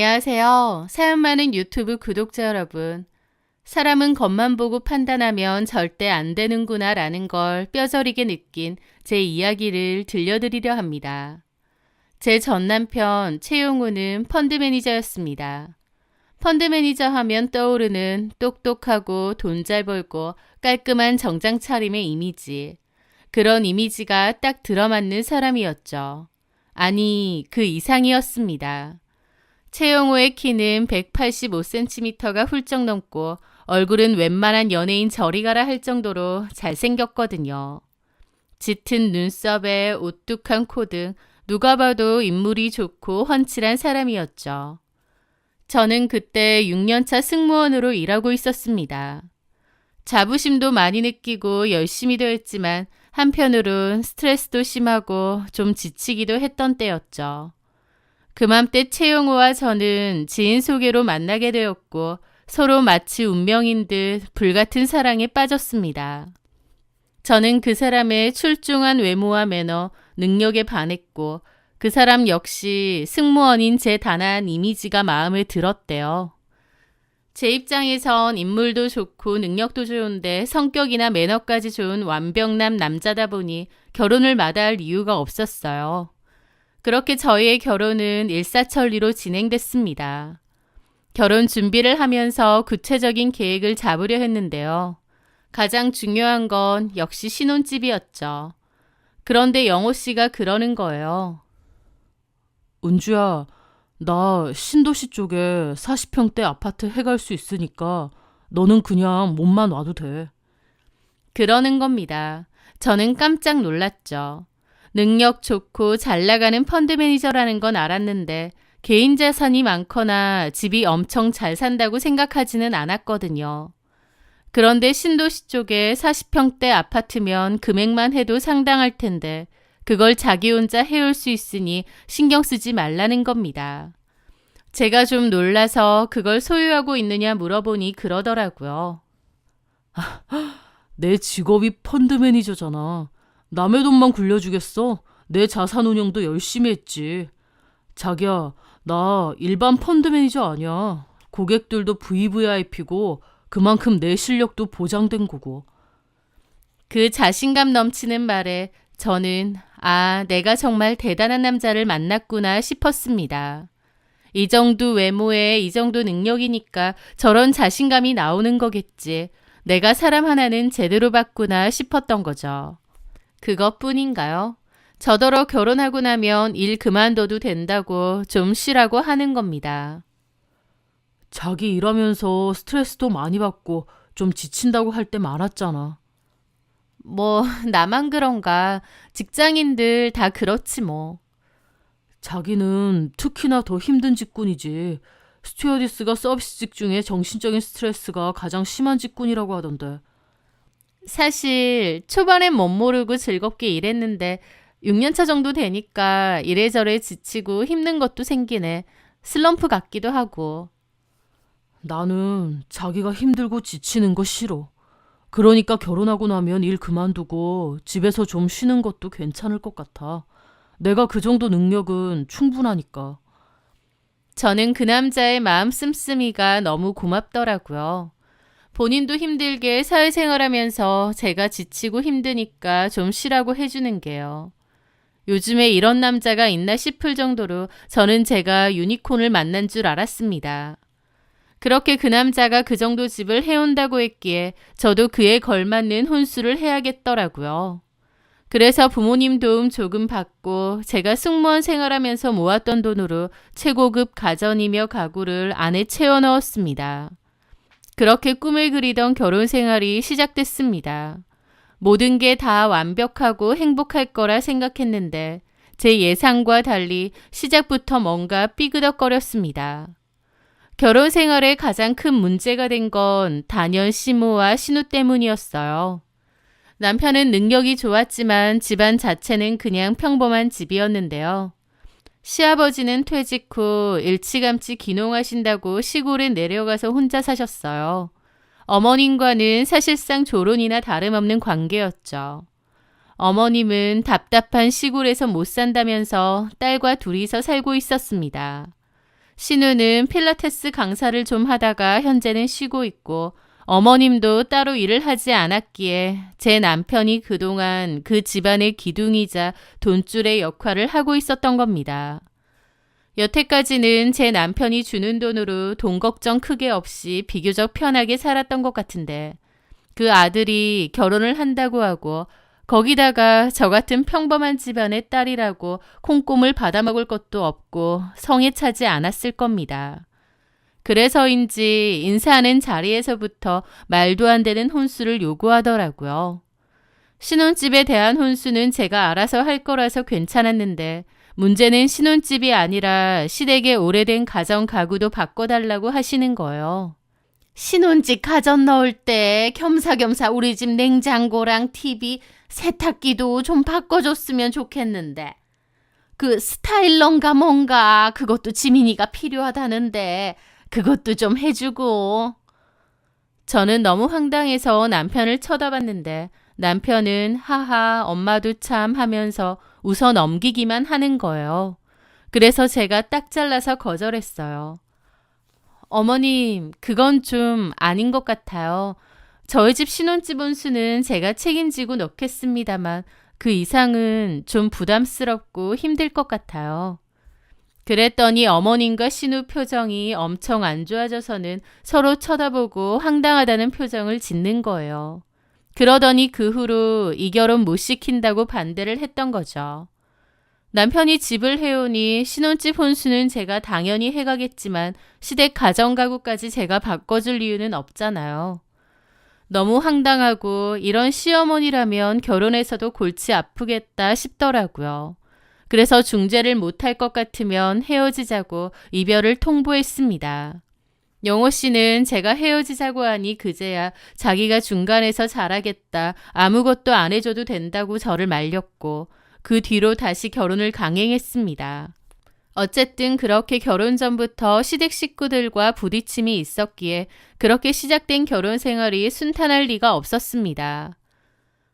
안녕하세요. 사연 많은 유튜브 구독자 여러분. 사람은 겉만 보고 판단하면 절대 안 되는구나 라는 걸 뼈저리게 느낀 제 이야기를 들려드리려 합니다. 제 전 남편 최용우는 펀드 매니저였습니다. 펀드 매니저 하면 떠오르는 똑똑하고 돈 잘 벌고 깔끔한 정장 차림의 이미지. 그런 이미지가 딱 들어맞는 사람이었죠. 아니, 그 이상이었습니다. 최용우의 키는 185cm가 훌쩍 넘고 얼굴은 웬만한 연예인 저리 가라 할 정도로 잘생겼거든요. 짙은 눈썹에 오뚝한 코 등 누가 봐도 인물이 좋고 훤칠한 사람이었죠. 저는 그때 6년차 승무원으로 일하고 있었습니다. 자부심도 많이 느끼고 열심히도 했지만 한편으론 스트레스도 심하고 좀 지치기도 했던 때였죠. 그맘때 최용우와 저는 지인 소개로 만나게 되었고 서로 마치 운명인 듯 불같은 사랑에 빠졌습니다. 저는 그 사람의 출중한 외모와 매너, 능력에 반했고 그 사람 역시 승무원인 제 단아한 이미지가 마음에 들었대요. 제 입장에선 인물도 좋고 능력도 좋은데 성격이나 매너까지 좋은 완벽남 남자다 보니 결혼을 마다할 이유가 없었어요. 그렇게 저희의 결혼은 일사천리로 진행됐습니다. 결혼 준비를 하면서 구체적인 계획을 잡으려 했는데요. 가장 중요한 건 역시 신혼집이었죠. 그런데 영호 씨가 그러는 거예요. 은주야, 나 신도시 쪽에 40평대 아파트 해갈 수 있으니까 너는 그냥 몸만 와도 돼. 그러는 겁니다. 저는 깜짝 놀랐죠. 능력 좋고 잘 나가는 펀드 매니저라는 건 알았는데 개인 자산이 많거나 집이 엄청 잘 산다고 생각하지는 않았거든요. 그런데 신도시 쪽에 40평대 아파트면 금액만 해도 상당할 텐데 그걸 자기 혼자 해올 수 있으니 신경 쓰지 말라는 겁니다. 제가 좀 놀라서 그걸 소유하고 있느냐 물어보니 그러더라고요. 내 직업이 펀드 매니저잖아. 남의 돈만 굴려주겠어? 내 자산 운용도 열심히 했지. 자기야, 나 일반 펀드 매니저 아니야. 고객들도 VVIP고 그만큼 내 실력도 보장된 거고. 그 자신감 넘치는 말에 저는 내가 정말 대단한 남자를 만났구나 싶었습니다. 이 정도 외모에 이 정도 능력이니까 저런 자신감이 나오는 거겠지. 내가 사람 하나는 제대로 봤구나 싶었던 거죠. 그것뿐인가요? 저더러 결혼하고 나면 일 그만둬도 된다고 좀 쉬라고 하는 겁니다. 자기 일하면서 스트레스도 많이 받고 좀 지친다고 할 때 많았잖아. 나만 그런가. 직장인들 다 그렇지 뭐. 자기는 특히나 더 힘든 직군이지. 스튜어디스가 서비스직 중에 정신적인 스트레스가 가장 심한 직군이라고 하던데. 사실 초반엔 못 모르고 즐겁게 일했는데 6년차 정도 되니까 이래저래 지치고 힘든 것도 생기네. 슬럼프 같기도 하고. 나는 자기가 힘들고 지치는 거 싫어. 그러니까 결혼하고 나면 일 그만두고 집에서 좀 쉬는 것도 괜찮을 것 같아. 내가 그 정도 능력은 충분하니까. 저는 그 남자의 마음 씀씀이가 너무 고맙더라고요. 본인도 힘들게 사회생활하면서 제가 지치고 힘드니까 좀 쉬라고 해주는 게요. 요즘에 이런 남자가 있나 싶을 정도로 저는 제가 유니콘을 만난 줄 알았습니다. 그렇게 그 남자가 그 정도 집을 해온다고 했기에 저도 그에 걸맞는 혼수를 해야겠더라고요. 그래서 부모님 도움 조금 받고 제가 승무원 생활하면서 모았던 돈으로 최고급 가전이며 가구를 안에 채워 넣었습니다. 그렇게 꿈을 그리던 결혼 생활이 시작됐습니다. 모든 게 다 완벽하고 행복할 거라 생각했는데 제 예상과 달리 시작부터 뭔가 삐그덕거렸습니다. 결혼 생활에 가장 큰 문제가 된 건 단연 시모와 신우 때문이었어요. 남편은 능력이 좋았지만 집안 자체는 그냥 평범한 집이었는데요. 시아버지는 퇴직 후 일찌감치 귀농하신다고 시골에 내려가서 혼자 사셨어요. 어머님과는 사실상 조론이나 다름없는 관계였죠. 어머님은 답답한 시골에서 못 산다면서 딸과 둘이서 살고 있었습니다. 신우는 필라테스 강사를 좀 하다가 현재는 쉬고 있고 어머님도 따로 일을 하지 않았기에 제 남편이 그동안 그 집안의 기둥이자 돈줄의 역할을 하고 있었던 겁니다. 여태까지는 제 남편이 주는 돈으로 돈 걱정 크게 없이 비교적 편하게 살았던 것 같은데 그 아들이 결혼을 한다고 하고 거기다가 저 같은 평범한 집안의 딸이라고 콩고물 받아먹을 것도 없고 성에 차지 않았을 겁니다. 그래서인지 인사하는 자리에서부터 말도 안 되는 혼수를 요구하더라고요. 신혼집에 대한 혼수는 제가 알아서 할 거라서 괜찮았는데 문제는 신혼집이 아니라 시댁의 오래된 가정 가구도 바꿔달라고 하시는 거예요. 신혼집 가전 넣을 때 겸사겸사 우리 집 냉장고랑 TV, 세탁기도 좀 바꿔줬으면 좋겠는데. 그 스타일러인가 뭔가 그것도 지민이가 필요하다는데 그것도 좀 해주고. 저는 너무 황당해서 남편을 쳐다봤는데 남편은 하하 엄마도 참 하면서 웃어 넘기기만 하는 거예요. 그래서 제가 딱 잘라서 거절했어요. 어머님, 그건 좀 아닌 것 같아요. 저희 집 신혼집 혼수는 제가 책임지고 넣겠습니다만 그 이상은 좀 부담스럽고 힘들 것 같아요. 그랬더니 어머님과 신우 표정이 엄청 안 좋아져서는 서로 쳐다보고 황당하다는 표정을 짓는 거예요. 그러더니 그 후로 이 결혼 못 시킨다고 반대를 했던 거죠. 남편이 집을 해오니 신혼집 혼수는 제가 당연히 해가겠지만 시댁 가정가구까지 제가 바꿔줄 이유는 없잖아요. 너무 황당하고 이런 시어머니라면 결혼해서도 골치 아프겠다 싶더라고요. 그래서 중재를 못할 것 같으면 헤어지자고 이별을 통보했습니다. 영호 씨는 제가 헤어지자고 하니 그제야 자기가 중간에서 잘하겠다, 아무것도 안 해줘도 된다고 저를 말렸고 그 뒤로 다시 결혼을 강행했습니다. 어쨌든 그렇게 결혼 전부터 시댁 식구들과 부딪힘이 있었기에 그렇게 시작된 결혼 생활이 순탄할 리가 없었습니다.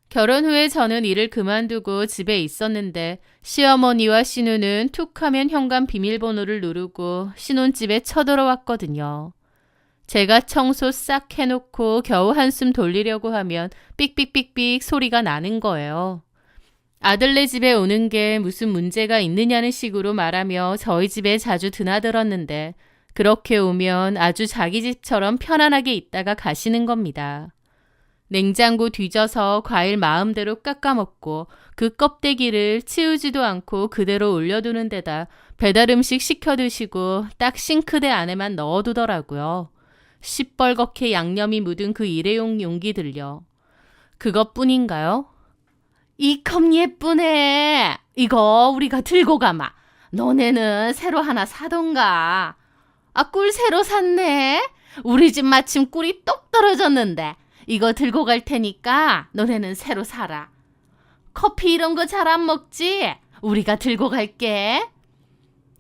결혼 후에 저는 일을 그만두고 집에 있었는데 시어머니와 신우는 툭하면 현관 비밀번호를 누르고 신혼집에 쳐들어왔거든요. 제가 청소 싹 해놓고 겨우 한숨 돌리려고 하면 삑삑삑삑 소리가 나는 거예요. 아들네 집에 오는 게 무슨 문제가 있느냐는 식으로 말하며 저희 집에 자주 드나들었는데 그렇게 오면 아주 자기 집처럼 편안하게 있다가 가시는 겁니다. 냉장고 뒤져서 과일 마음대로 깎아먹고 그 껍데기를 치우지도 않고 그대로 올려두는 데다 배달 음식 시켜 드시고 딱 싱크대 안에만 넣어두더라고요. 시뻘겋게 양념이 묻은 그 일회용 용기들요. 그것뿐인가요? 이 컵 예쁘네. 이거 우리가 들고 가마. 너네는 새로 하나 사던가. 아, 꿀 새로 샀네. 우리 집 마침 꿀이 똑 떨어졌는데 이거 들고 갈 테니까 너네는 새로 사라. 커피 이런 거 잘 안 먹지? 우리가 들고 갈게.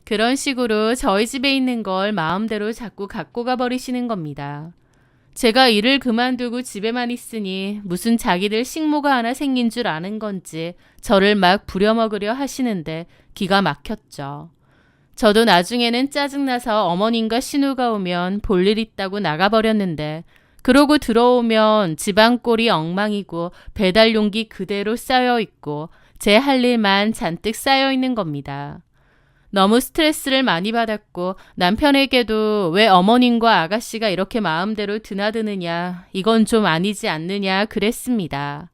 그런 식으로 저희 집에 있는 걸 마음대로 자꾸 갖고 가버리시는 겁니다. 제가 일을 그만두고 집에만 있으니 무슨 자기들 식모가 하나 생긴 줄 아는 건지 저를 막 부려먹으려 하시는데 기가 막혔죠. 저도 나중에는 짜증나서 어머님과 신우가 오면 볼일 있다고 나가버렸는데 그러고 들어오면 집안 꼴이 엉망이고 배달 용기 그대로 쌓여있고 제 할 일만 잔뜩 쌓여있는 겁니다. 너무 스트레스를 많이 받았고 남편에게도 왜 어머님과 아가씨가 이렇게 마음대로 드나드느냐, 이건 좀 아니지 않느냐 그랬습니다.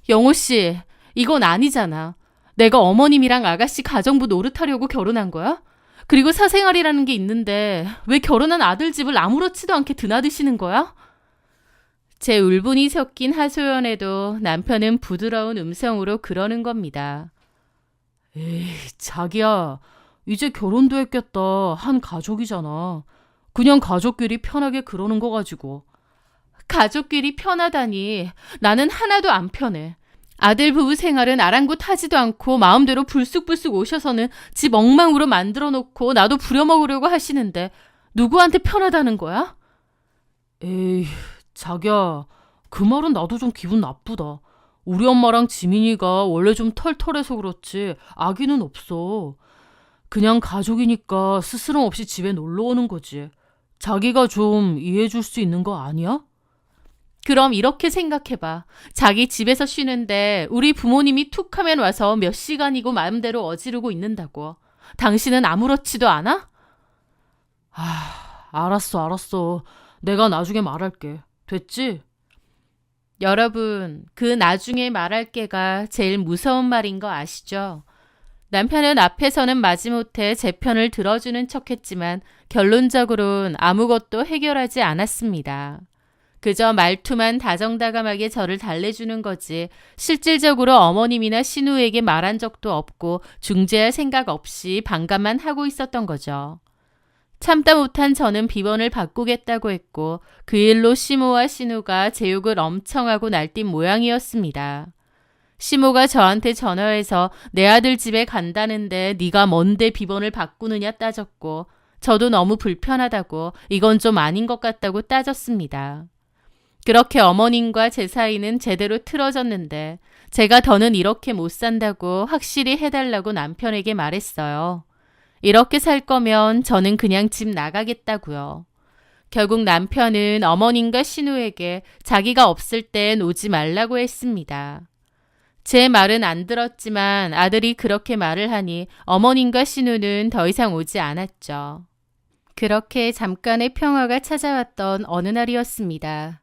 영호씨, 이건 아니잖아. 내가 어머님이랑 아가씨 가정부 노릇하려고 결혼한 거야? 그리고 사생활이라는 게 있는데 왜 결혼한 아들 집을 아무렇지도 않게 드나드시는 거야? 제 울분이 섞인 하소연에도 남편은 부드러운 음성으로 그러는 겁니다. 에이, 자기야. 이제 결혼도 했겠다. 한 가족이잖아. 그냥 가족끼리 편하게 그러는 거 가지고. 가족끼리 편하다니. 나는 하나도 안 편해. 아들 부부 생활은 아랑곳하지도 않고 마음대로 불쑥불쑥 오셔서는 집 엉망으로 만들어 놓고 나도 부려먹으려고 하시는데 누구한테 편하다는 거야? 에이, 자기야. 그 말은 나도 좀 기분 나쁘다. 우리 엄마랑 지민이가 원래 좀 털털해서 그렇지 아기는 없어. 그냥 가족이니까 스스럼 없이 집에 놀러 오는 거지. 자기가 좀 이해해 줄 수 있는 거 아니야? 그럼 이렇게 생각해봐. 자기 집에서 쉬는데 우리 부모님이 툭 하면 와서 몇 시간이고 마음대로 어지르고 있는다고. 당신은 아무렇지도 않아? 알았어. 내가 나중에 말할게. 됐지? 여러분, 그 나중에 말할 게가 제일 무서운 말인 거 아시죠? 남편은 앞에서는 마지못해 제 편을 들어주는 척했지만 결론적으로는 아무것도 해결하지 않았습니다. 그저 말투만 다정다감하게 저를 달래주는 거지 실질적으로 어머님이나 신우에게 말한 적도 없고 중재할 생각 없이 반감만 하고 있었던 거죠. 참다 못한 저는 비번을 바꾸겠다고 했고 그 일로 시모와 신우가 제 욕을 엄청 하고 날뛴 모양이었습니다. 시모가 저한테 전화해서 내 아들 집에 간다는데 네가 뭔데 비번을 바꾸느냐 따졌고 저도 너무 불편하다고 이건 좀 아닌 것 같다고 따졌습니다. 그렇게 어머님과 제 사이는 제대로 틀어졌는데 제가 더는 이렇게 못 산다고 확실히 해달라고 남편에게 말했어요. 이렇게 살 거면 저는 그냥 집 나가겠다고요. 결국 남편은 어머님과 신우에게 자기가 없을 땐 오지 말라고 했습니다. 제 말은 안 들었지만 아들이 그렇게 말을 하니 어머님과 신우는 더 이상 오지 않았죠. 그렇게 잠깐의 평화가 찾아왔던 어느 날이었습니다.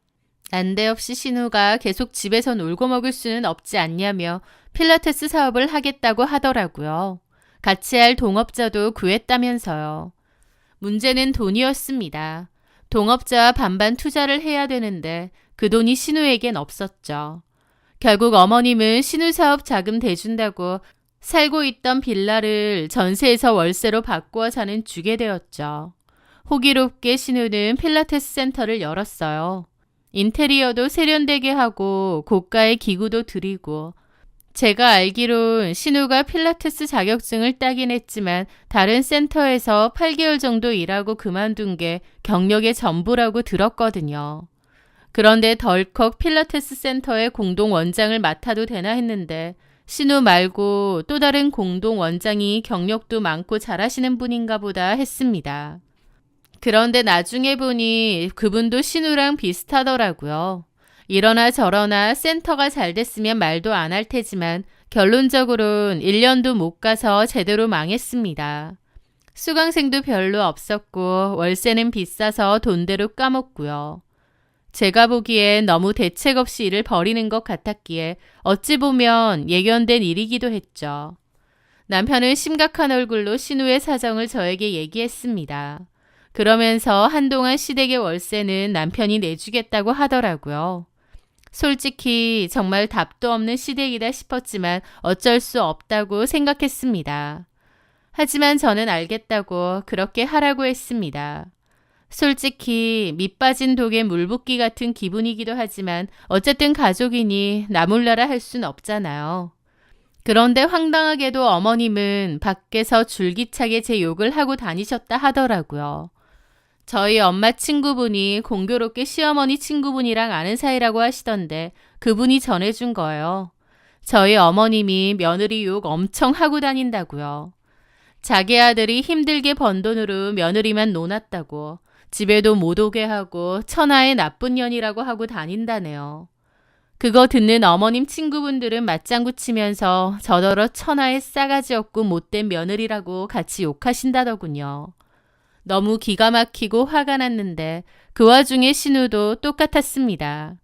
난데없이 신우가 계속 집에서 놀고 먹을 수는 없지 않냐며 필라테스 사업을 하겠다고 하더라고요. 같이 할 동업자도 구했다면서요. 문제는 돈이었습니다. 동업자와 반반 투자를 해야 되는데 그 돈이 신우에겐 없었죠. 결국 어머님은 신우 사업 자금 대준다고 살고 있던 빌라를 전세에서 월세로 바꾸어 사는 주게 되었죠. 호기롭게 신우는 필라테스 센터를 열었어요. 인테리어도 세련되게 하고 고가의 기구도 드리고 제가 알기론 신우가 필라테스 자격증을 따긴 했지만 다른 센터에서 8개월 정도 일하고 그만둔 게 경력의 전부라고 들었거든요. 그런데 덜컥 필라테스 센터의 공동 원장을 맡아도 되나 했는데 신우 말고 또 다른 공동 원장이 경력도 많고 잘하시는 분인가 보다 했습니다. 그런데 나중에 보니 그분도 신우랑 비슷하더라고요. 이러나 저러나 센터가 잘 됐으면 말도 안 할 테지만 결론적으로는 1년도 못 가서 제대로 망했습니다. 수강생도 별로 없었고 월세는 비싸서 돈대로 까먹고요. 제가 보기엔 너무 대책 없이 일을 벌이는 것 같았기에 어찌 보면 예견된 일이기도 했죠. 남편은 심각한 얼굴로 신우의 사정을 저에게 얘기했습니다. 그러면서 한동안 시댁의 월세는 남편이 내주겠다고 하더라고요. 솔직히 정말 답도 없는 시댁이다 싶었지만 어쩔 수 없다고 생각했습니다. 하지만 저는 알겠다고 그렇게 하라고 했습니다. 솔직히 밑 빠진 독에 물 붓기 같은 기분이기도 하지만 어쨌든 가족이니 나몰라라 할 순 없잖아요. 그런데 황당하게도 어머님은 밖에서 줄기차게 제 욕을 하고 다니셨다 하더라고요. 저희 엄마 친구분이 공교롭게 시어머니 친구분이랑 아는 사이라고 하시던데 그분이 전해준 거예요. 저희 어머님이 며느리 욕 엄청 하고 다닌다고요. 자기 아들이 힘들게 번 돈으로 며느리만 논았다고 집에도 못 오게 하고 천하의 나쁜 년이라고 하고 다닌다네요. 그거 듣는 어머님 친구분들은 맞장구 치면서 저더러 천하의 싸가지 없고 못된 며느리라고 같이 욕하신다더군요. 너무 기가 막히고 화가 났는데 그 와중에 신우도 똑같았습니다.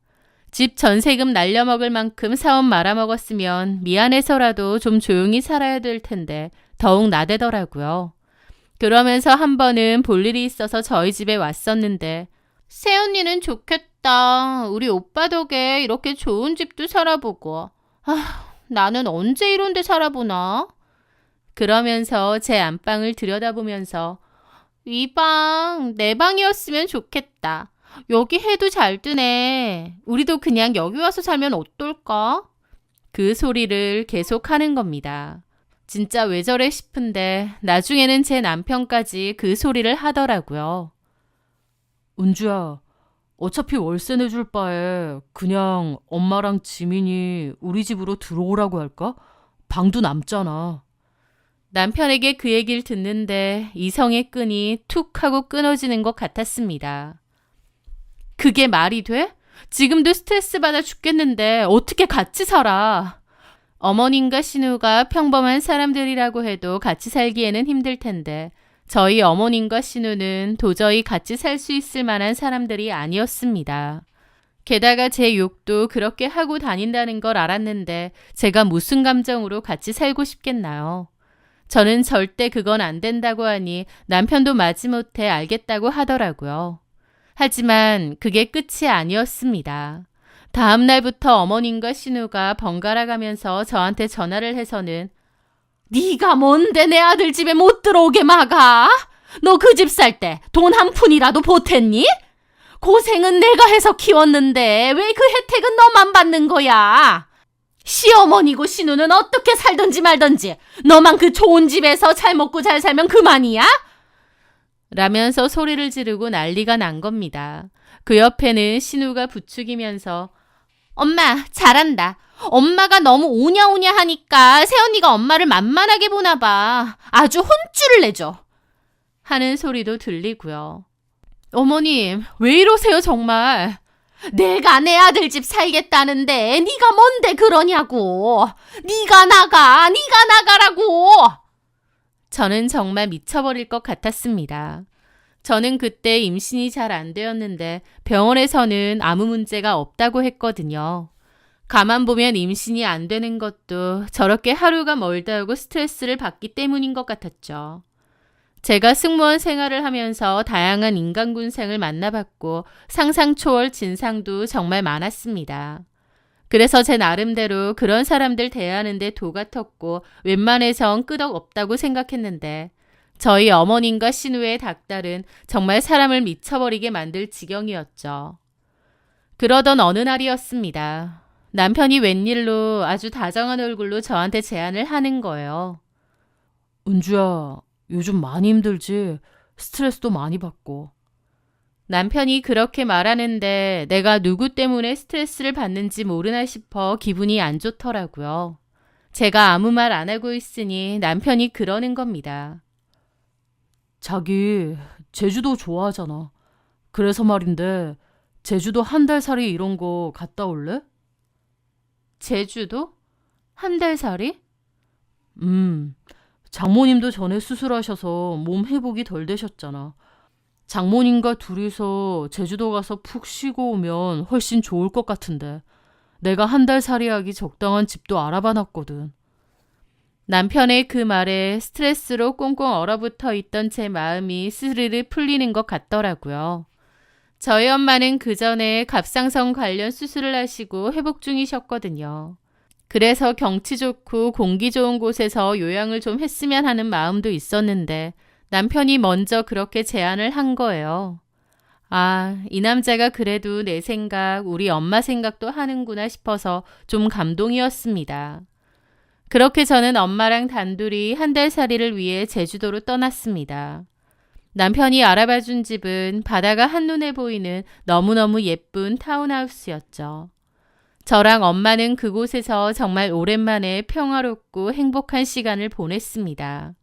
집 전세금 날려먹을 만큼 사업 말아먹었으면 미안해서라도 좀 조용히 살아야 될 텐데 더욱 나대더라고요. 그러면서 한 번은 볼 일이 있어서 저희 집에 왔었는데 새언니는 좋겠다. 우리 오빠 덕에 이렇게 좋은 집도 살아보고. 나는 언제 이런 데 살아보나? 그러면서 제 안방을 들여다보면서 이 방, 내 방이었으면 좋겠다. 여기 해도 잘 뜨네. 우리도 그냥 여기 와서 살면 어떨까? 그 소리를 계속 하는 겁니다. 진짜 왜 저래 싶은데 나중에는 제 남편까지 그 소리를 하더라고요. 은주야, 어차피 월세 내줄 바에 그냥 엄마랑 지민이 우리 집으로 들어오라고 할까? 방도 남잖아. 남편에게 그 얘기를 듣는데 이성의 끈이 툭 하고 끊어지는 것 같았습니다. 그게 말이 돼? 지금도 스트레스 받아 죽겠는데 어떻게 같이 살아? 어머님과 신우가 평범한 사람들이라고 해도 같이 살기에는 힘들 텐데 저희 어머님과 신우는 도저히 같이 살 수 있을 만한 사람들이 아니었습니다. 게다가 제 욕도 그렇게 하고 다닌다는 걸 알았는데 제가 무슨 감정으로 같이 살고 싶겠나요? 저는 절대 그건 안 된다고 하니 남편도 마지못해 알겠다고 하더라고요. 하지만 그게 끝이 아니었습니다. 다음 날부터 어머님과 신우가 번갈아 가면서 저한테 전화를 해서는 네가 뭔데 내 아들 집에 못 들어오게 막아? 너 그 집 살 때 돈 한 푼이라도 보탰니? 고생은 내가 해서 키웠는데 왜 그 혜택은 너만 받는 거야? 시어머니고 신우는 어떻게 살든지 말든지 너만 그 좋은 집에서 잘 먹고 잘 살면 그만이야? 라면서 소리를 지르고 난리가 난 겁니다. 그 옆에는 신우가 부추기면서 엄마 잘한다. 엄마가 너무 오냐오냐 하니까 새언니가 엄마를 만만하게 보나 봐. 아주 혼쭐을 내줘. 하는 소리도 들리고요. 어머님 왜 이러세요 정말. 내가 내 아들 집 살겠다는데 네가 뭔데 그러냐고. 네가 나가라고. 저는 정말 미쳐버릴 것 같았습니다. 저는 그때 임신이 잘 안 되었는데 병원에서는 아무 문제가 없다고 했거든요. 가만 보면 임신이 안 되는 것도 저렇게 하루가 멀다 하고 스트레스를 받기 때문인 것 같았죠. 제가 승무원 생활을 하면서 다양한 인간군생을 만나봤고 상상 초월 진상도 정말 많았습니다. 그래서 제 나름대로 그런 사람들 대하는데 도 같았고 웬만해선 끄덕없다고 생각했는데 저희 어머님과 신우의 닭달은 정말 사람을 미쳐버리게 만들 지경이었죠. 그러던 어느 날이었습니다. 남편이 웬일로 아주 다정한 얼굴로 저한테 제안을 하는 거예요. 은주야, 요즘 많이 힘들지? 스트레스도 많이 받고. 남편이 그렇게 말하는데 내가 누구 때문에 스트레스를 받는지 모르나 싶어 기분이 안 좋더라고요. 제가 아무 말 안 하고 있으니 남편이 그러는 겁니다. 자기 제주도 좋아하잖아. 그래서 말인데 제주도 한 달 살이 이런 거 갔다 올래? 제주도? 한 달 살이? 장모님도 전에 수술하셔서 몸 회복이 덜 되셨잖아. 장모님과 둘이서 제주도 가서 푹 쉬고 오면 훨씬 좋을 것 같은데. 내가 한 달 살이하기 적당한 집도 알아봐 놨거든. 남편의 그 말에 스트레스로 꽁꽁 얼어붙어 있던 제 마음이 스르르 풀리는 것 같더라고요. 저희 엄마는 그 전에 갑상선 관련 수술을 하시고 회복 중이셨거든요. 그래서 경치 좋고 공기 좋은 곳에서 요양을 좀 했으면 하는 마음도 있었는데 남편이 먼저 그렇게 제안을 한 거예요. 아, 이 남자가 그래도 내 생각, 우리 엄마 생각도 하는구나 싶어서 좀 감동이었습니다. 그렇게 저는 엄마랑 단둘이 한 달 살이를 위해 제주도로 떠났습니다. 남편이 알아봐준 집은 바다가 한눈에 보이는 너무너무 예쁜 타운하우스였죠. 저랑 엄마는 그곳에서 정말 오랜만에 평화롭고 행복한 시간을 보냈습니다.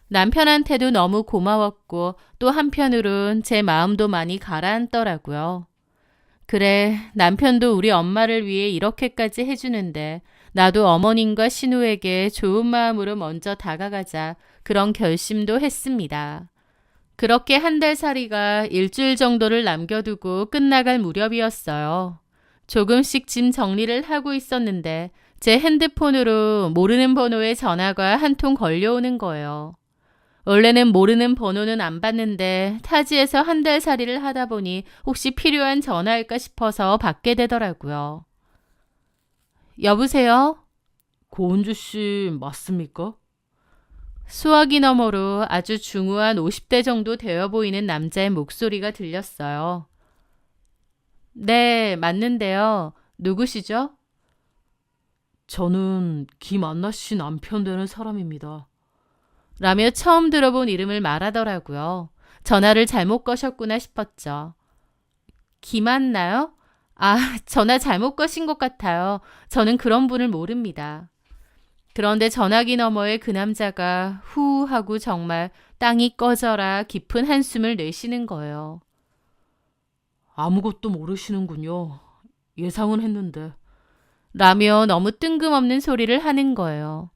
남편한테도 너무 고마웠고 또 한편으론 제 마음도 많이 가라앉더라고요. 그래, 남편도 우리 엄마를 위해 이렇게까지 해주는데 나도 어머님과 신우에게 좋은 마음으로 먼저 다가가자 그런 결심도 했습니다. 그렇게 한 달 살이가 일주일 정도를 남겨두고 끝나갈 무렵이었어요. 조금씩 짐 정리를 하고 있었는데 제 핸드폰으로 모르는 번호의 전화가 한 통 걸려오는 거예요. 원래는 모르는 번호는 안 받는데 타지에서 한 달 살이를 하다 보니 혹시 필요한 전화일까 싶어서 받게 되더라고요. 여보세요? 고은주 씨 맞습니까? 수화기 너머로 아주 중후한 50대 정도 되어 보이는 남자의 목소리가 들렸어요. 네, 맞는데요. 누구시죠? 저는 김안나 씨 남편 되는 사람입니다. 라며 처음 들어본 이름을 말하더라고요. 전화를 잘못 거셨구나 싶었죠. 김안나요? 아, 전화 잘못 거신 것 같아요. 저는 그런 분을 모릅니다. 그런데 전화기 너머에 그 남자가 후 하고 정말 땅이 꺼져라 깊은 한숨을 내쉬는 거예요. 아무것도 모르시는군요. 예상은 했는데. 라며 너무 뜬금없는 소리를 하는 거예요.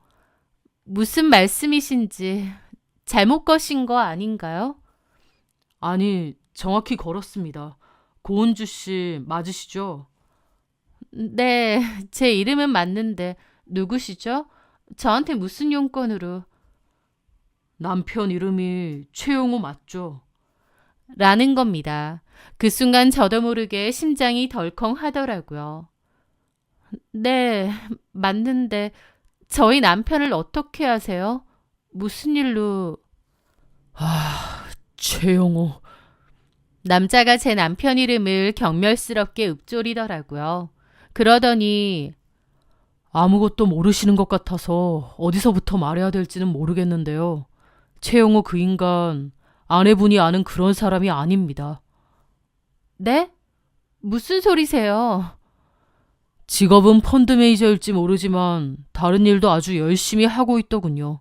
무슨 말씀이신지 잘못 거신 거 아닌가요? 아니, 정확히 걸었습니다. 고은주 씨 맞으시죠? 네, 제 이름은 맞는데 누구시죠? 저한테 무슨 용건으로? 남편 이름이 최용호 맞죠? 라는 겁니다. 그 순간 저도 모르게 심장이 덜컹 하더라고요. 네, 맞는데 저희 남편을 어떻게 아세요? 무슨 일로? 최용호. 남자가 제 남편 이름을 경멸스럽게 읊조리더라고요. 그러더니 아무것도 모르시는 것 같아서 어디서부터 말해야 될지는 모르겠는데요. 최용호 그 인간 아내분이 아는 그런 사람이 아닙니다. 네? 무슨 소리세요? 직업은 펀드 매니저일지 모르지만 다른 일도 아주 열심히 하고 있더군요.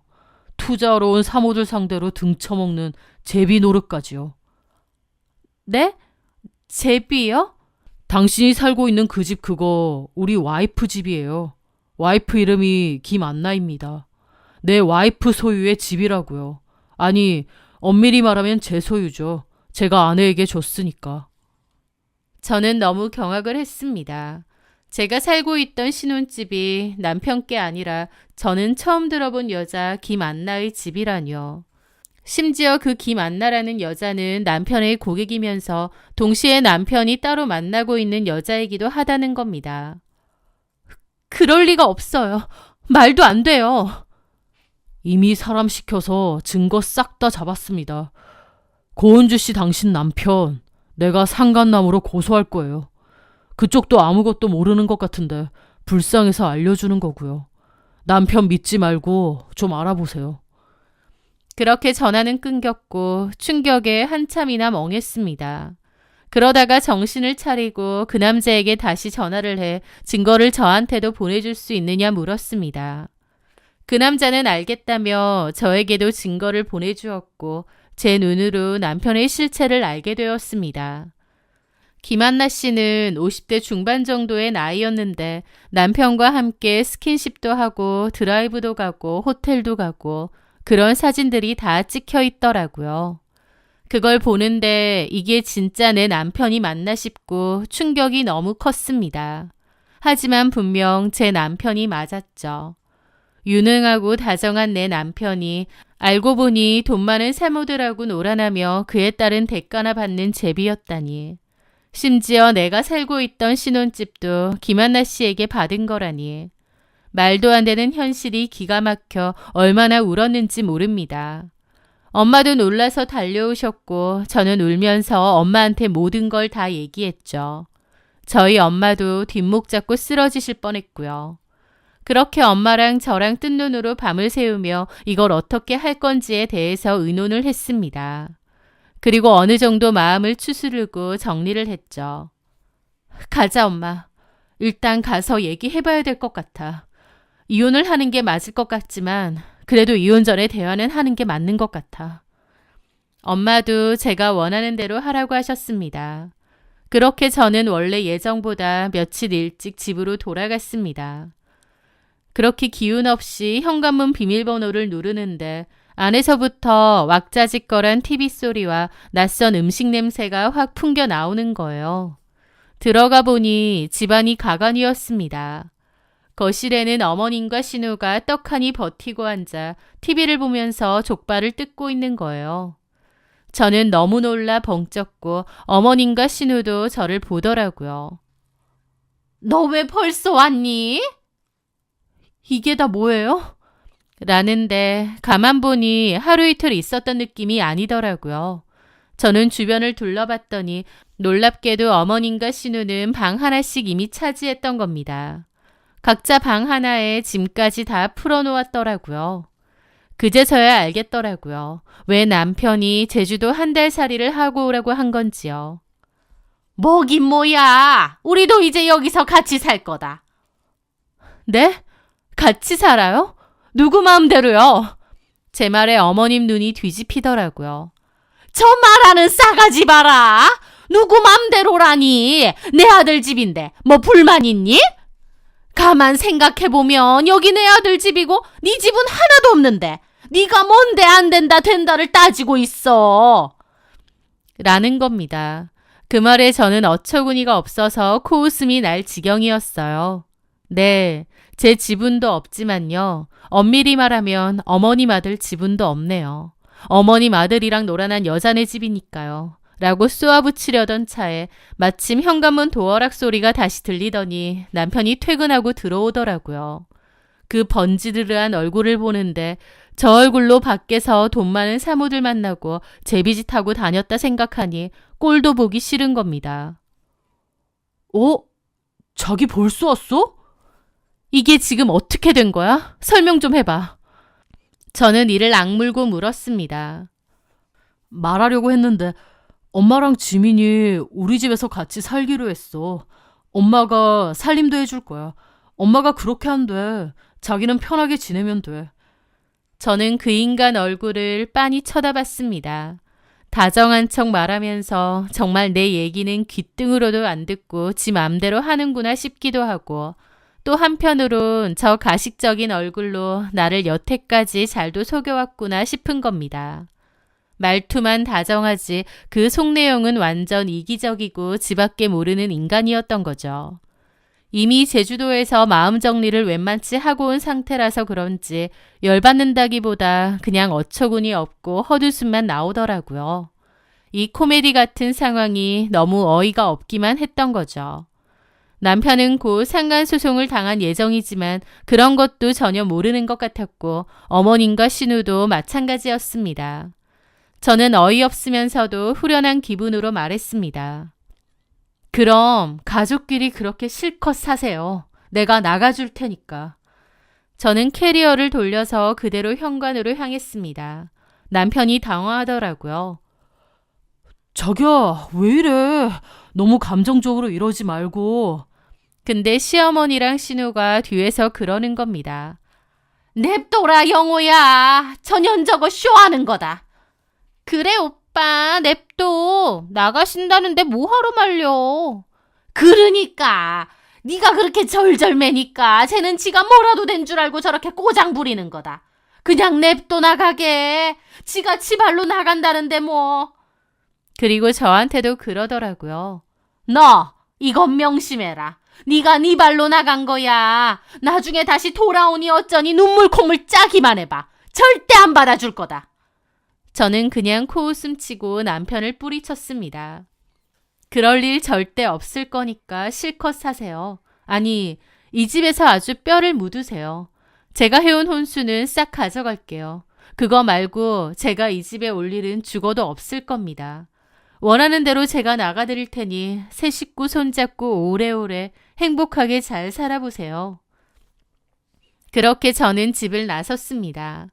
투자하러 온 사모들 상대로 등쳐먹는 제비 노릇까지요. 네? 제비요? 당신이 살고 있는 그 집 그거 우리 와이프 집이에요. 와이프 이름이 김안나입니다. 내 와이프 소유의 집이라고요. 아니, 엄밀히 말하면 제 소유죠. 제가 아내에게 줬으니까. 저는 너무 경악을 했습니다. 제가 살고 있던 신혼집이 남편께 아니라 저는 처음 들어본 여자 김안나의 집이라뇨. 심지어 그 김안나라는 여자는 남편의 고객이면서 동시에 남편이 따로 만나고 있는 여자이기도 하다는 겁니다. 그럴 리가 없어요. 말도 안 돼요. 이미 사람 시켜서 증거 싹 다 잡았습니다. 고은주 씨 당신 남편 내가 상간남으로 고소할 거예요. 그쪽도 아무것도 모르는 것 같은데 불쌍해서 알려주는 거고요. 남편 믿지 말고 좀 알아보세요. 그렇게 전화는 끊겼고 충격에 한참이나 멍했습니다. 그러다가 정신을 차리고 그 남자에게 다시 전화를 해 증거를 저한테도 보내줄 수 있느냐 물었습니다. 그 남자는 알겠다며 저에게도 증거를 보내주었고 제 눈으로 남편의 실체를 알게 되었습니다. 김한나 씨는 50대 중반 정도의 나이였는데 남편과 함께 스킨십도 하고 드라이브도 가고 호텔도 가고 그런 사진들이 다 찍혀 있더라고요. 그걸 보는데 이게 진짜 내 남편이 맞나 싶고 충격이 너무 컸습니다. 하지만 분명 제 남편이 맞았죠. 유능하고 다정한 내 남편이 알고 보니 돈 많은 사모들하고 놀아나며 그에 따른 대가나 받는 제비였다니. 심지어 내가 살고 있던 신혼집도 김한나 씨에게 받은 거라니. 말도 안 되는 현실이 기가 막혀 얼마나 울었는지 모릅니다. 엄마도 놀라서 달려오셨고 저는 울면서 엄마한테 모든 걸 다 얘기했죠. 저희 엄마도 뒷목 잡고 쓰러지실 뻔했고요. 그렇게 엄마랑 저랑 뜬 눈으로 밤을 새우며 이걸 어떻게 할 건지에 대해서 의논을 했습니다. 그리고 어느 정도 마음을 추스르고 정리를 했죠. 가자 엄마. 일단 가서 얘기해봐야 될 것 같아. 이혼을 하는 게 맞을 것 같지만 그래도 이혼 전에 대화는 하는 게 맞는 것 같아. 엄마도 제가 원하는 대로 하라고 하셨습니다. 그렇게 저는 원래 예정보다 며칠 일찍 집으로 돌아갔습니다. 그렇게 기운 없이 현관문 비밀번호를 누르는데 안에서부터 왁자지껄한 TV 소리와 낯선 음식 냄새가 확 풍겨 나오는 거예요. 들어가 보니 집안이 가관이었습니다. 거실에는 어머님과 신우가 떡하니 버티고 앉아 TV를 보면서 족발을 뜯고 있는 거예요. 저는 너무 놀라 벙쪘고 어머님과 신우도 저를 보더라고요. 너 왜 벌써 왔니? 이게 다 뭐예요? 라는데 가만 보니 하루 이틀 있었던 느낌이 아니더라고요. 저는 주변을 둘러봤더니 놀랍게도 어머님과 신우는 방 하나씩 이미 차지했던 겁니다. 각자 방 하나에 짐까지 다 풀어놓았더라고요. 그제서야 알겠더라고요. 왜 남편이 제주도 한 달 살이를 하고 오라고 한 건지요. 뭐긴 뭐야. 우리도 이제 여기서 같이 살 거다. 네? 같이 살아요? 누구 마음대로요? 제 말에 어머님 눈이 뒤집히더라고요. 저 말하는 싸가지 봐라. 누구 맘대로라니. 내 아들 집인데 뭐 불만 있니? 가만 생각해보면 여기 내 아들 집이고 네 집은 하나도 없는데 네가 뭔데 안 된다 된다를 따지고 있어. 라는 겁니다. 그 말에 저는 어처구니가 없어서 코웃음이 날 지경이었어요. 네, 제 지분도 없지만요. 엄밀히 말하면 어머님 아들 지분도 없네요. 어머님 아들이랑 놀아난 여자네 집이니까요. 라고 쏘아붙이려던 차에 마침 현관문 도어락 소리가 다시 들리더니 남편이 퇴근하고 들어오더라고요. 그 번지르르한 얼굴을 보는데 저 얼굴로 밖에서 돈 많은 사모들 만나고 제비짓하고 다녔다 생각하니 꼴도 보기 싫은 겁니다. 자기 벌써 왔어? 이게 지금 어떻게 된 거야? 설명 좀 해봐. 저는 이를 악물고 물었습니다. 말하려고 했는데 엄마랑 지민이 우리 집에서 같이 살기로 했어. 엄마가 살림도 해줄 거야. 엄마가 그렇게 한대. 자기는 편하게 지내면 돼. 저는 그 인간 얼굴을 빤히 쳐다봤습니다. 다정한 척 말하면서 정말 내 얘기는 귓등으로도 안 듣고 지 맘대로 하는구나 싶기도 하고 또 한편으론 저 가식적인 얼굴로 나를 여태까지 잘도 속여왔구나 싶은 겁니다. 말투만 다정하지 그 속내용은 완전 이기적이고 지밖에 모르는 인간이었던 거죠. 이미 제주도에서 마음 정리를 웬만치 하고 온 상태라서 그런지 열받는다기보다 그냥 어처구니 없고 헛웃음만 나오더라고요. 이 코미디 같은 상황이 너무 어이가 없기만 했던 거죠. 남편은 곧 상간소송을 당한 예정이지만 그런 것도 전혀 모르는 것 같았고 어머님과 신우도 마찬가지였습니다. 저는 어이없으면서도 후련한 기분으로 말했습니다. 그럼 가족끼리 그렇게 실컷 사세요. 내가 나가줄 테니까. 저는 캐리어를 돌려서 그대로 현관으로 향했습니다. 남편이 당황하더라고요. 자기야, 왜 이래? 너무 감정적으로 이러지 말고. 근데 시어머니랑 신우가 뒤에서 그러는 겁니다. 냅둬라 영호야. 전현 저거 쇼하는 거다. 그래 오빠 냅둬. 나가신다는데 뭐하러 말려. 그러니까 네가 그렇게 절절매니까 쟤는 지가 뭐라도 된 줄 알고 저렇게 꼬장 부리는 거다. 그냥 냅둬 나가게. 지가 지발로 나간다는데 뭐. 그리고 저한테도 그러더라고요. 너 이건 명심해라. 네가 네 발로 나간 거야. 나중에 다시 돌아오니 어쩌니 눈물 콧물 짜기만 해봐. 절대 안 받아줄 거다. 저는 그냥 코웃음 치고 남편을 뿌리쳤습니다. 그럴 일 절대 없을 거니까 실컷 사세요. 아니, 이 집에서 아주 뼈를 묻으세요. 제가 해온 혼수는 싹 가져갈게요. 그거 말고 제가 이 집에 올 일은 죽어도 없을 겁니다. 원하는 대로 제가 나가드릴 테니 새 식구 손잡고 오래오래 행복하게 잘 살아보세요. 그렇게 저는 집을 나섰습니다.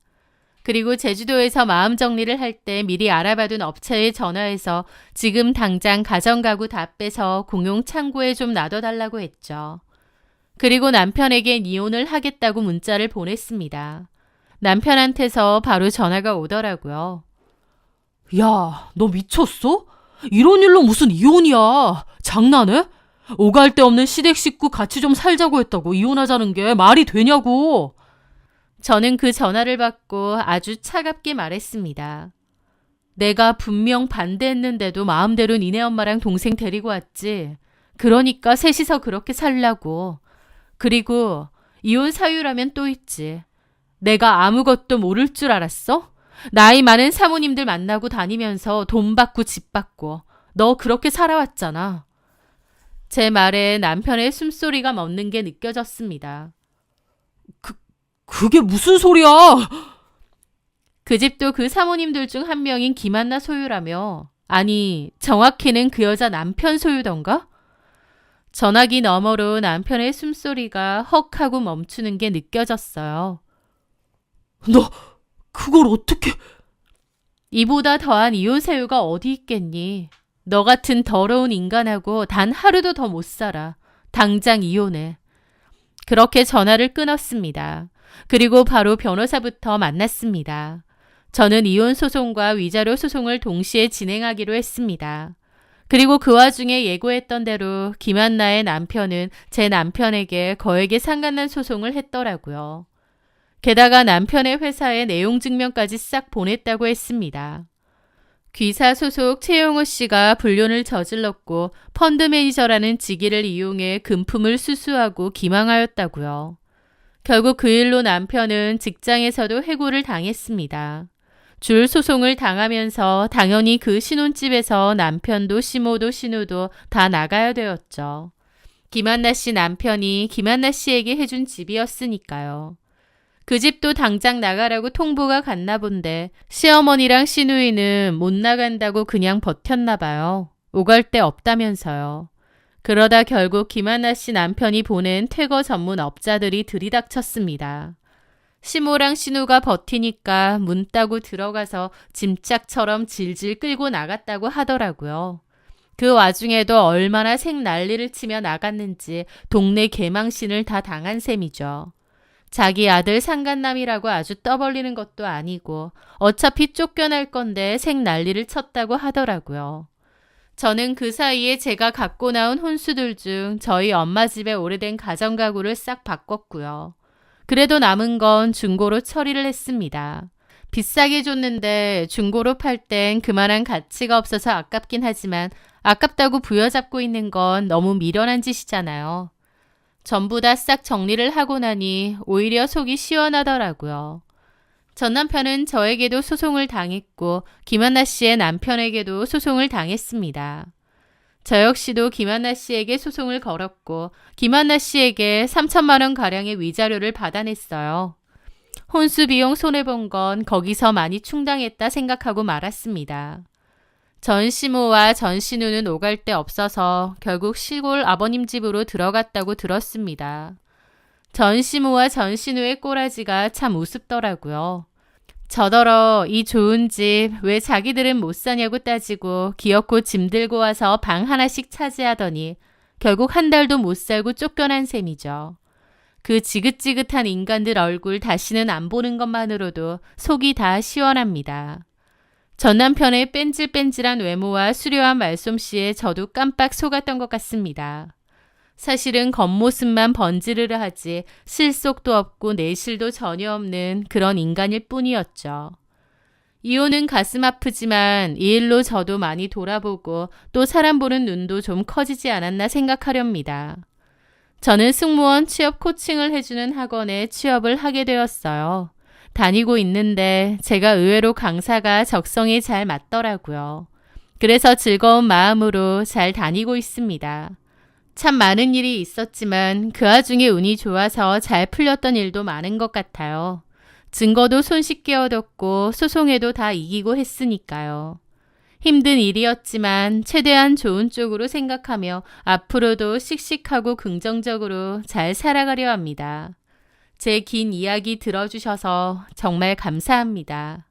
그리고 제주도에서 마음 정리를 할 때 미리 알아봐둔 업체에 전화해서 지금 당장 가정가구 다 빼서 공용 창고에 좀 놔둬달라고 했죠. 그리고 남편에게 이혼을 하겠다고 문자를 보냈습니다. 남편한테서 바로 전화가 오더라고요. 야, 너 미쳤어? 이런 일로 무슨 이혼이야. 장난해? 오갈 데 없는 시댁 식구 같이 좀 살자고 했다고 이혼하자는 게 말이 되냐고. 저는 그 전화를 받고 아주 차갑게 말했습니다. 내가 분명 반대했는데도 마음대로 니네 엄마랑 동생 데리고 왔지. 그러니까 셋이서 그렇게 살라고. 그리고 이혼 사유라면 또 있지. 내가 아무것도 모를 줄 알았어? 나이 많은 사모님들 만나고 다니면서 돈 받고 집 받고 너 그렇게 살아왔잖아. 제 말에 남편의 숨소리가 멎는 게 느껴졌습니다. 그게 무슨 소리야? 그 집도 그 사모님들 중 한 명인 김한나 소유라며. 아니, 정확히는 그 여자 남편 소유던가? 전화기 너머로 남편의 숨소리가 헉 하고 멈추는 게 느껴졌어요. 너 그걸 어떻게... 이보다 더한 이혼 사유가 어디 있겠니? 너 같은 더러운 인간하고 단 하루도 더 못 살아. 당장 이혼해. 그렇게 전화를 끊었습니다. 그리고 바로 변호사부터 만났습니다. 저는 이혼 소송과 위자료 소송을 동시에 진행하기로 했습니다. 그리고 그 와중에 예고했던 대로 김한나의 남편은 제 남편에게 거액의 상간난 소송을 했더라고요. 게다가 남편의 회사에 내용 증명까지 싹 보냈다고 했습니다. 귀사 소속 최용호 씨가 불륜을 저질렀고 펀드 매니저라는 직위를 이용해 금품을 수수하고 기망하였다고요. 결국 그 일로 남편은 직장에서도 해고를 당했습니다. 줄 소송을 당하면서 당연히 그 신혼집에서 남편도 시모도 신우도 다 나가야 되었죠. 김한나 씨 남편이 김한나 씨에게 해준 집이었으니까요. 그 집도 당장 나가라고 통보가 갔나 본데 시어머니랑 시누이는 못 나간다고 그냥 버텼나 봐요. 오갈 데 없다면서요. 그러다 결국 김한나 씨 남편이 보낸 퇴거 전문 업자들이 들이닥쳤습니다. 시모랑 신우가 버티니까 문 따고 들어가서 짐짝처럼 질질 끌고 나갔다고 하더라고요. 그 와중에도 얼마나 생난리를 치며 나갔는지 동네 개망신을 다 당한 셈이죠. 자기 아들 상간남이라고 아주 떠벌리는 것도 아니고 어차피 쫓겨날 건데 생난리를 쳤다고 하더라고요. 저는 그 사이에 제가 갖고 나온 혼수들 중 저희 엄마 집에 오래된 가정가구를 싹 바꿨고요. 그래도 남은 건 중고로 처리를 했습니다. 비싸게 줬는데 중고로 팔 땐 그만한 가치가 없어서 아깝긴 하지만 아깝다고 부여잡고 있는 건 너무 미련한 짓이잖아요. 전부 다 싹 정리를 하고 나니 오히려 속이 시원하더라고요. 전 남편은 저에게도 소송을 당했고 김한나 씨의 남편에게도 소송을 당했습니다. 저 역시도 김한나 씨에게 소송을 걸었고 김한나 씨에게 3천만 원 가량의 위자료를 받아냈어요. 혼수 비용 손해본 건 거기서 많이 충당했다 생각하고 말았습니다. 전 시모와 전 신우는 오갈 데 없어서 결국 시골 아버님 집으로 들어갔다고 들었습니다. 전 시모와 전 신우의 꼬라지가 참 우습더라고요. 저더러 이 좋은 집 왜 자기들은 못 사냐고 따지고 기어코 짐 들고 와서 방 하나씩 차지하더니 결국 한 달도 못 살고 쫓겨난 셈이죠. 그 지긋지긋한 인간들 얼굴 다시는 안 보는 것만으로도 속이 다 시원합니다. 전 남편의 뺀질뺀질한 외모와 수려한 말솜씨에 저도 깜빡 속았던 것 같습니다. 사실은 겉모습만 번지르르 하지 실속도 없고 내실도 전혀 없는 그런 인간일 뿐이었죠. 이혼은 가슴 아프지만 이 일로 저도 많이 돌아보고 또 사람 보는 눈도 좀 커지지 않았나 생각하렵니다. 저는 승무원 취업 코칭을 해주는 학원에 취업을 하게 되었어요. 다니고 있는데 제가 의외로 강사가 적성에 잘 맞더라고요. 그래서 즐거운 마음으로 잘 다니고 있습니다. 참 많은 일이 있었지만 그 와중에 운이 좋아서 잘 풀렸던 일도 많은 것 같아요. 증거도 손쉽게 얻었고 소송에도 다 이기고 했으니까요. 힘든 일이었지만 최대한 좋은 쪽으로 생각하며 앞으로도 씩씩하고 긍정적으로 잘 살아가려 합니다. 제 긴 이야기 들어주셔서 정말 감사합니다.